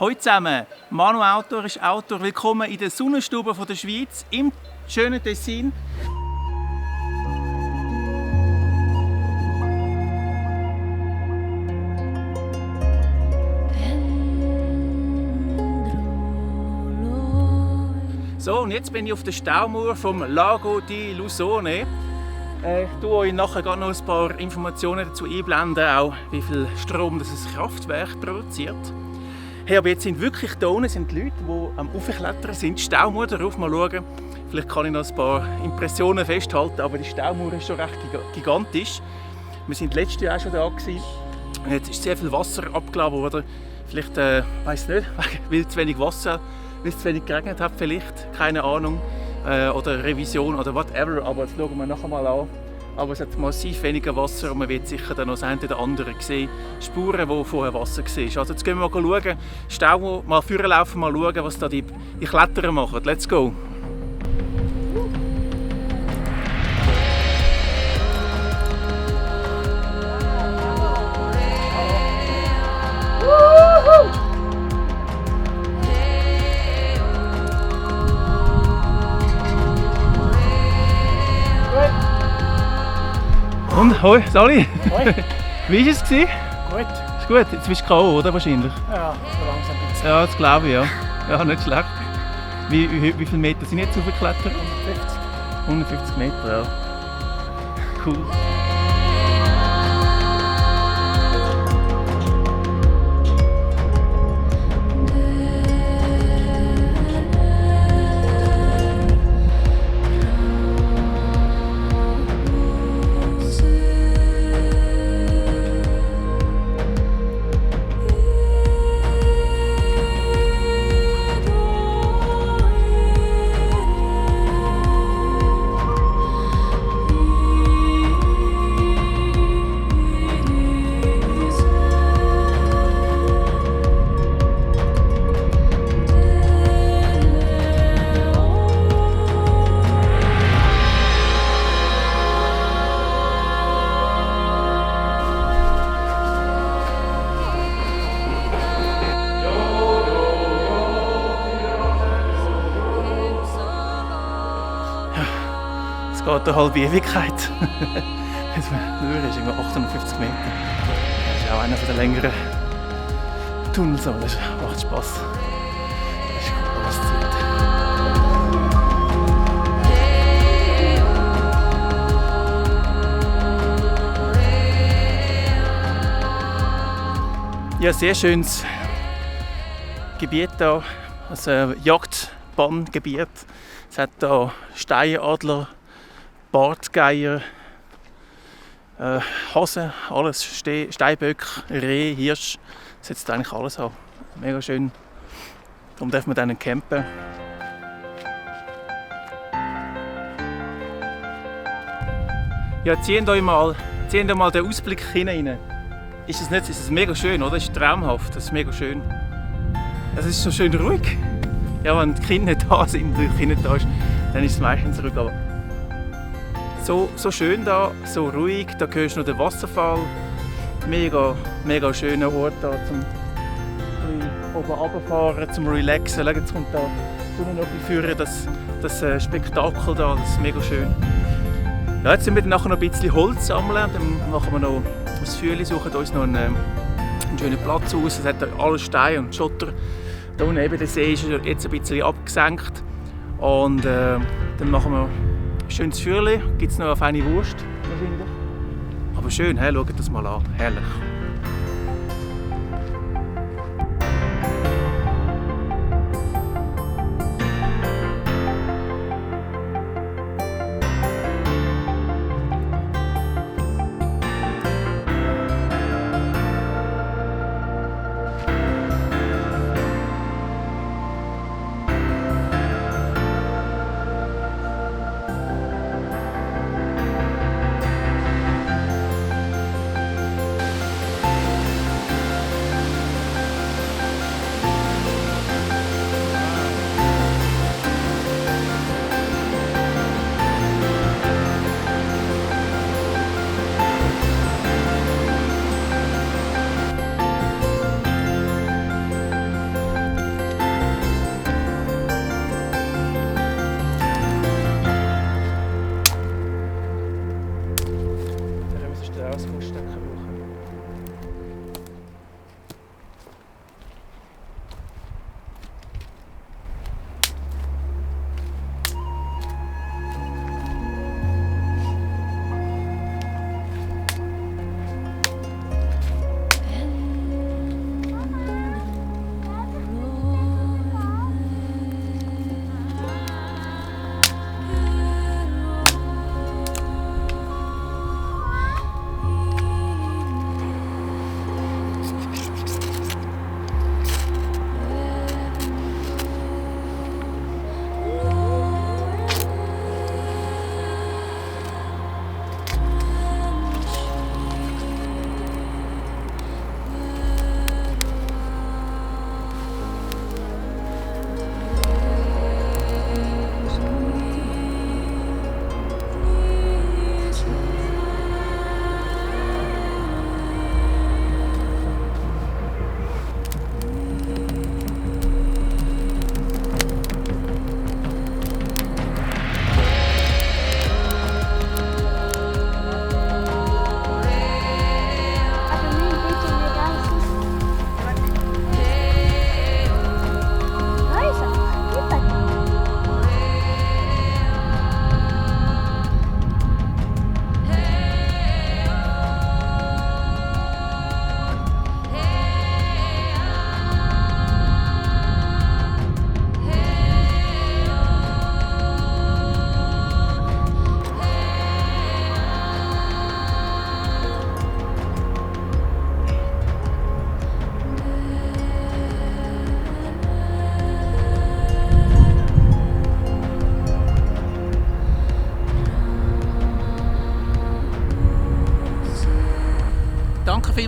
Hallo zusammen, Manu Autor ist Autor. Willkommen in der Sonnenstube der Schweiz im schönen Tessin. So, und jetzt bin ich auf der Staumauer vom Lago di Lusone. Ich tue euch nachher noch ein paar Informationen dazu einblenden, auch wie viel Strom das Kraftwerk produziert. Hey, aber jetzt sind wirklich da unten sind Leute, die am Aufklettern sind. Die Staumauer, darauf mal schauen. Vielleicht kann ich noch ein paar Impressionen festhalten, aber die Staumauer ist schon recht gigantisch. Wir waren letztes Jahr auch schon da gewesen. Und jetzt ist sehr viel Wasser abgeladen worden. Vielleicht, weiss nicht, weil zu wenig Wasser, weil es zu wenig geregnet hat vielleicht, keine Ahnung. Oder Revision oder whatever, aber das schauen wir nachher mal an. Aber es hat massiv weniger Wasser und man wird sicher dann noch das eine oder andere sehen. Spuren, wo vorher Wasser war. Also jetzt gehen wir mal schauen, Stau mal vorlaufen, mal schauen, was da die Kletterer machen. Let's go! Und, hoi, Sali. Hoi. Wie war es? Gut. Ist gut, jetzt bist du K.O., oder? Wahrscheinlich? Ja, so langsam ein bisschen. Ja, das glaube ich, ja. Ja, nicht schlecht. Wie viele Meter sind jetzt hochgeklettert? 150. 150 Meter, ja. Cool. Es geht eine halbe Ewigkeit. Das ist irgendwie 850 Meter. Das ist auch einer der längeren Tunnels, aber das macht Spass. Das ist cool, was Zeit. Ja, sehr schönes Gebiet hier, also Jagdbahngebiet. Es hat hier Steinadler, Bartgeier, Hasen, alles, Steinböcke, Reh, Hirsch. Das jetzt eigentlich alles haben. Mega schön. Darum darf man dann campen. Ja, ziehen euch mal den Ausblick hinein. Ist es mega schön, oder? Es ist traumhaft, das ist mega schön. Es ist so schön ruhig. Ja, wenn die Kinder nicht da sind, die Kinder da ist, dann ist es meistens ruhig. Aber so schön da, so ruhig, da hörst du noch den Wasserfall. Mega schöner Ort da zum oben runterfahren, zum Relaxen. Jetzt kommt da die Sonne noch ein bisschen führen, das Spektakel da, das ist mega schön. Ja, jetzt sind wir nachher noch ein bisschen Holz sammeln, dann machen wir noch ein Feuerchen, suchen uns noch einen schönen Platz aus. Es hat alles Stein und Schotter. Da unten eben der See ist jetzt ein bisschen abgesenkt. Und dann machen wir ein schönes Feuerchen. Gibt es noch eine feine Wurst wahrscheinlich. Aber schön, hey, schaut das mal an. Herrlich.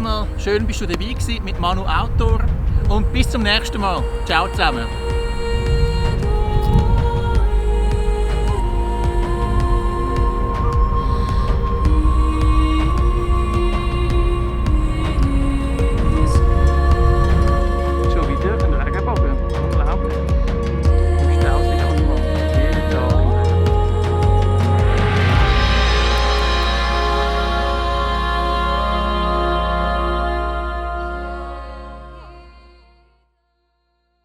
immer schön, bist du dabei gewesen mit Manu Outdoor. Und bis zum nächsten Mal. Ciao zusammen.